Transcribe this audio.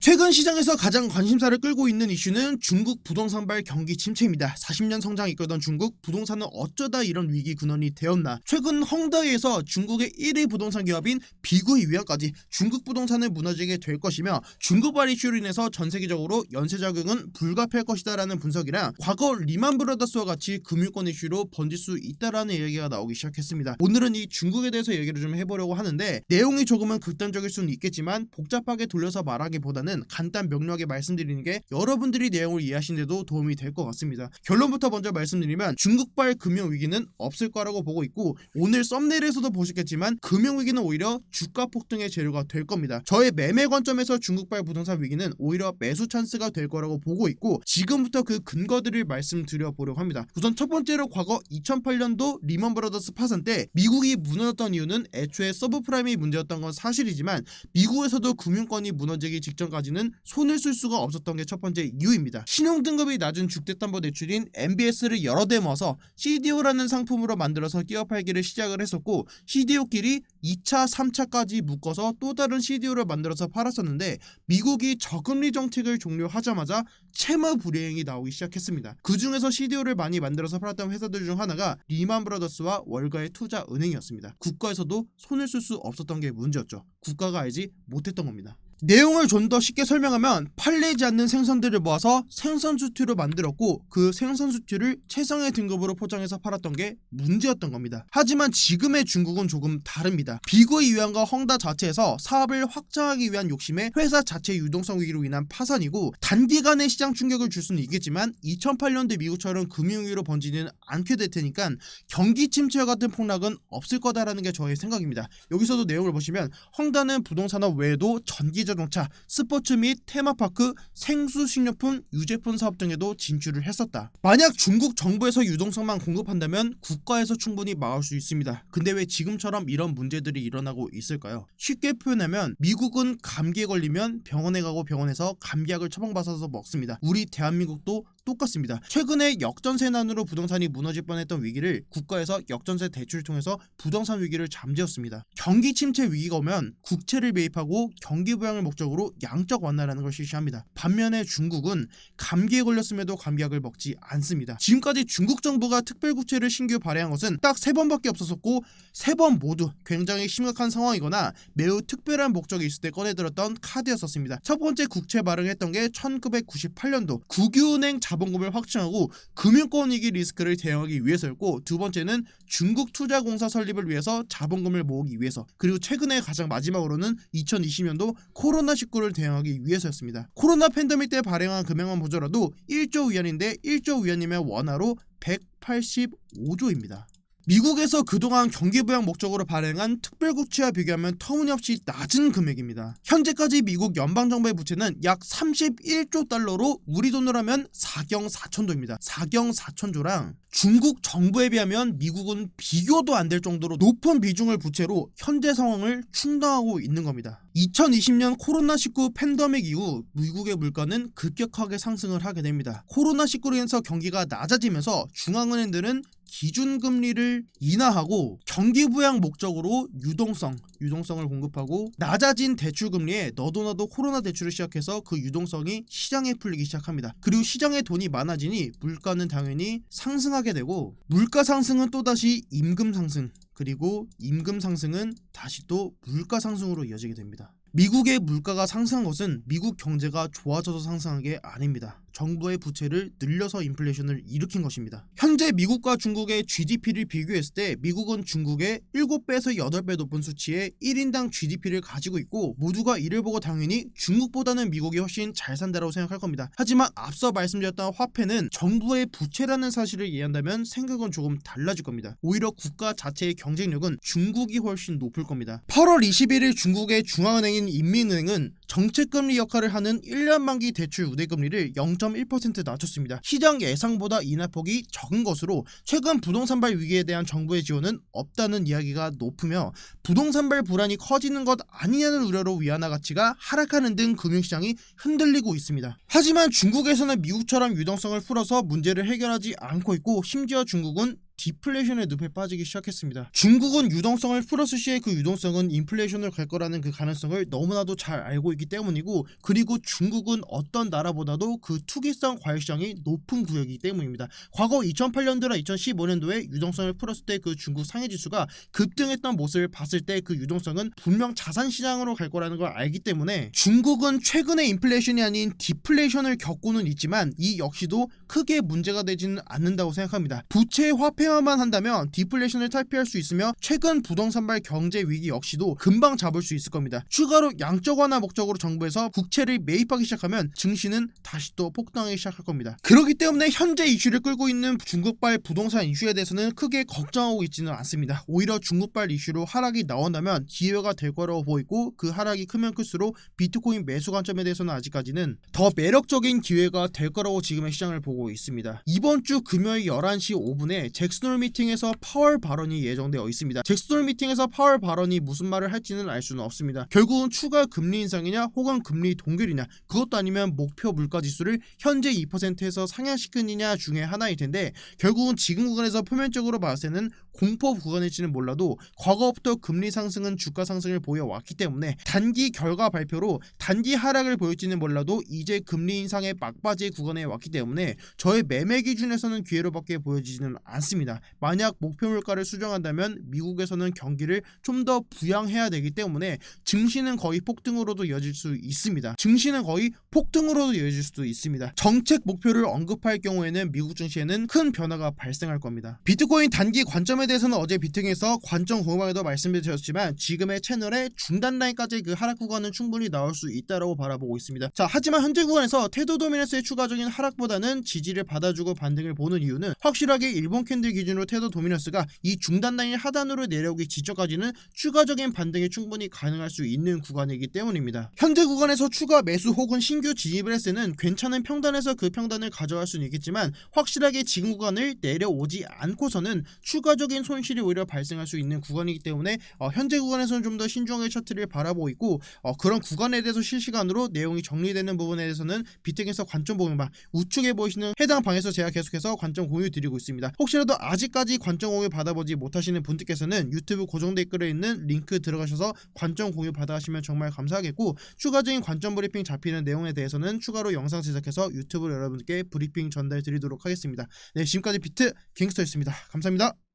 최근 시장에서 가장 관심사를 끌고 있는 이슈는 중국 부동산발 경기 침체입니다. 40년 성장 이끌던 중국 부동산은 어쩌다 이런 위기 근원이 되었나. 최근 헝다이에서 중국의 1위 부동산 기업인 비구이 위안까지 중국 부동산을 무너지게 될 것이며 중국발 이슈로 인해서 전 세계적으로 연쇄 적용은 불가피할 것이다라는 분석이랑 과거 리만 브라더스와 같이 금융권 이슈로 번질 수 있다라는 얘기가 나오기 시작했습니다. 오늘은 이 중국에 대해서 얘기를 좀 해보려고 하는데 내용이 조금은 극단적일 수는 있겠지만 복잡하게 돌려서 말하기보다는 간단 명료하게 말씀드리는 게 여러분들이 내용을 이해하시는데도 도움이 될 것 같습니다. 결론부터 먼저 말씀드리면 중국발 금융위기는 없을 거라고 보고 있고 오늘 썸네일에서도 보셨겠지만 금융위기는 오히려 주가 폭등의 재료가 될 겁니다. 저의 매매 관점에서 중국발 부동산 위기는 오히려 매수 찬스가 될 거라고 보고 있고 지금부터 그 근거들을 말씀드려 보려고 합니다. 우선 첫 번째로 과거 2008년도 리먼 브라더스 파산 때 미국이 무너졌던 이유는 애초에 서브프라임이 문제였던 건 사실이지만 미국에서도 금융권이 무너지기 직전까지는 손을 쓸 수가 없었던 게 첫 번째 이유입니다. 신용등급이 낮은 주택담보대출인 MBS를 여러 대 모아서 CDO라는 상품으로 만들어서 끼워 팔기를 시작을 했었고 CDO끼리 2차, 3차까지 묶어서 또 다른 CDO를 만들어서 팔았었는데 미국이 저금리 정책을 종료하자마자 채무 불이행이 나오기 시작했습니다. 그 중에서 CDO를 많이 만들어서 팔았던 회사들 중 하나가 리만 브라더스와 월가의 투자은행이었습니다. 국가에서도 손을 쓸 수 없었던 게 문제였죠. 국가가 알지 못했던 겁니다. 내용을 좀 더 쉽게 설명하면 팔리지 않는 생선들을 모아서 생선 수트로 만들었고 그 생선 수트를 최상의 등급으로 포장해서 팔았던 게 문제였던 겁니다. 하지만 지금의 중국은 조금 다릅니다. 비구이 위안과 헝다 자체에서 사업을 확장하기 위한 욕심에 회사 자체 유동성 위기로 인한 파산이고 단기간에 시장 충격을 줄 수는 있겠지만 2008년도 미국처럼 금융위기로 번지는 않게 될 테니까 경기 침체와 같은 폭락은 없을 거다라는 게 저의 생각입니다. 여기서도 내용을 보시면 헝다는 부동산업 외에도 전기자동차, 스포츠 및 테마파크, 생수식료품, 유제품 사업 등에도 진출을 했었다. 만약 중국 정부에서 유동성만 공급한다면 국가에서 충분히 막을 수 있습니다. 근데 왜 지금처럼 이런 문제들이 일어나고 있을까요? 쉽게 표현하면 미국은 감기에 걸리면 병원에 가고 병원에서 감기약을 처방받아서 먹습니다. 우리 대한민국도 똑같습니다. 최근에 역전세난으로 부동산이 무너질 뻔했던 위기를 국가에서 역전세 대출을 통해서 부동산 위기를 잠재웠습니다. 경기 침체 위기가 오면 국채를 매입하고 경기 부양을 목적으로 양적 완화라는 걸 실시합니다. 반면에 중국은 감기에 걸렸음에도 감기약을 먹지 않습니다. 지금까지 중국 정부가 특별국채를 신규 발행한 것은 딱 3번밖에 없었고 3번 모두 굉장히 심각한 상황이거나 매우 특별한 목적이 있을 때 꺼내들었던 카드였었습니다. 첫 번째 국채 발행했던 게 1998년도 국유은행 자본금을 확충하고 금융권 위기 리스크를 대응하기 위해서였고 두 번째는 중국 투자공사 설립을 위해서 자본금을 모으기 위해서 그리고 최근에 가장 마지막으로는 2020년도 코로나19를 대응하기 위해서였습니다. 코로나 팬데믹 때 발행한 금액만 보더라도 1조 위안인데 1조 위안이면 원화로 185조입니다. 미국에서 그동안 경기부양 목적으로 발행한 특별국채와 비교하면 터무니없이 낮은 금액입니다. 현재까지 미국 연방정부의 부채는 약 31조 달러로 우리 돈으로 하면 4경 4천조입니다. 4경 4천조랑 중국 정부에 비하면 미국은 비교도 안 될 정도로 높은 비중을 부채로 현재 상황을 충당하고 있는 겁니다. 2020년 코로나19 팬데믹 이후 미국의 물가는 급격하게 상승을 하게 됩니다. 코로나19로 인해서 경기가 낮아지면서 중앙은행들은 기준금리를 인하하고 경기부양 목적으로 유동성을 공급하고 낮아진 대출금리에 너도나도 코로나 대출을 시작해서 그 유동성이 시장에 풀리기 시작합니다. 그리고 시장에 돈이 많아지니 물가는 당연히 상승하게 되고 물가 상승은 또다시 임금 상승 그리고 임금 상승은 다시 또 물가 상승으로 이어지게 됩니다. 미국의 물가가 상승한 것은 미국 경제가 좋아져서 상승한 게 아닙니다. 정부의 부채를 늘려서 인플레이션을 일으킨 것입니다. 현재 미국과 중국의 GDP를 비교했을 때 미국은 중국의 7배에서 8배 높은 수치의 1인당 GDP를 가지고 있고 모두가 이를 보고 당연히 중국보다는 미국이 훨씬 잘 산다고 생각할 겁니다. 하지만 앞서 말씀드렸던 화폐는 정부의 부채라는 사실을 이해한다면 생각은 조금 달라질 겁니다. 오히려 국가 자체의 경쟁력은 중국이 훨씬 높을 겁니다. 8월 21일 중국의 중앙은행인 인민은행은 정책금리 역할을 하는 1년 만기 대출 우대금리를 0.1% 낮췄습니다. 시장 예상보다 인하폭이 적은 것으로 최근 부동산발 위기에 대한 정부의 지원은 없다는 이야기가 높으며 부동산발 불안이 커지는 것 아니냐는 우려로 위안화 가치가 하락하는 등 금융시장이 흔들리고 있습니다. 하지만 중국에서는 미국처럼 유동성을 풀어서 문제를 해결하지 않고 있고 심지어 중국은 디플레이션의 늪에 빠지기 시작했습니다. 중국은 유동성을 플러스 시에 그 유동성은 인플레이션을 갈 거라는 그 가능성을 너무나도 잘 알고 있기 때문이고, 그리고 중국은 어떤 나라보다도 그 투기성 과열시장이 높은 구역이기 때문입니다. 과거 2008년도나 2015년도에 유동성을 풀었을 때 그 중국 상해지수가 급등했던 모습을 봤을 때 그 유동성은 분명 자산시장으로 갈 거라는 걸 알기 때문에 중국은 최근의 인플레이션이 아닌 디플레이션을 겪고는 있지만 이 역시도 크게 문제가 되지는 않는다고 생각합니다. 부채 화폐화만 한다면 디플레이션을 탈피할 수 있으며 최근 부동산발 경제 위기 역시도 금방 잡을 수 있을 겁니다. 추가로 양적 완화 목적으로 정부에서 국채를 매입하기 시작하면 증시는 다시 또 폭등하기 시작할 겁니다. 그렇기 때문에 현재 이슈를 끌고 있는 중국발 부동산 이슈에 대해서는 크게 걱정하고 있지는 않습니다. 오히려 중국발 이슈로 하락이 나온다면 기회가 될 거라고 보이고, 그 하락이 크면 클수록 비트코인 매수 관점에 대해서는 아직까지는 더 매력적인 기회가 될 거라고 지금의 시장을 보고 있습니다. 이번 주 금요일 11시 5분에 잭슨홀 미팅에서 파월 발언이 예정되어 있습니다. 잭슨홀 미팅에서 파월 발언이 무슨 말을 할지는 알 수는 없습니다. 결국은 추가 금리 인상이냐 혹은 금리 동결이냐, 그것도 아니면 목표 물가지수를 현재 2%에서 상향시키느냐 중에 하나일 텐데, 결국은 지금 구간에서 표면적으로 봤을 때는 공포 구간일지는 몰라도 과거부터 금리 상승은 주가 상승을 보여왔기 때문에 단기 결과 발표로 단기 하락을 보일지는 몰라도 이제 금리 인상의 막바지 구간에 왔기 때문에 저의 매매 기준에서는 기회로밖에 보여지지는 않습니다. 만약 목표 물가를 수정한다면 미국에서는 경기를 좀 더 부양해야 되기 때문에 증시는 거의 폭등으로도 이어질 수 있습니다. 증시는 거의 폭등으로도 이어질 수도 있습니다. 정책 목표를 언급할 경우에는 미국 증시에는 큰 변화가 발생할 겁니다. 비트코인 단기 관점에 대해서는 어제 비팅에서 관점 공유방에도 말씀드렸지만 지금의 채널의 중단 라인까지 그 하락 구간은 충분히 나올 수 있다고 바라보고 있습니다. 자, 하지만 현재 구간에서 테드 도미넌스의 추가적인 하락보다는 지지를 받아주고 반등을 보는 이유는 확실하게 일본 캔들 기준으로 테드 도미넌스가 이 중단 라인 하단으로 내려오기 직전까지는 추가적인 반등이 충분히 가능할 수 있는 구간이기 때문입니다. 현재 구간에서 추가 매수 혹은 신규 진입을 했을 때는 괜찮은 평단에서 그 평단을 가져갈 수는 있겠지만 확실하게 지금 구간을 내려오지 않고서는 추가적인 손실이 오히려 발생할 수 있는 구간이기 때문에 현재 구간에서는 좀 더 신중하게 차트를 바라보고 있고, 그런 구간에 대해서 실시간으로 내용이 정리되는 부분에 대해서는 비트에서 관점 보면방 우측에 보이시는 해당 방에서 제가 계속해서 관점 공유 드리고 있습니다. 혹시라도 아직까지 관점 공유 받아보지 못하시는 분들께서는 유튜브 고정 댓글에 있는 링크 들어가셔서 관점 공유 받아가시면 정말 감사하겠고, 추가적인 관점 브리핑 잡히는 내용에 대해서는 추가로 영상 제작해서 유튜브로 여러분께 브리핑 전달 드리도록 하겠습니다. 네, 지금까지 비트 갱스터였습니다. 감사합니다.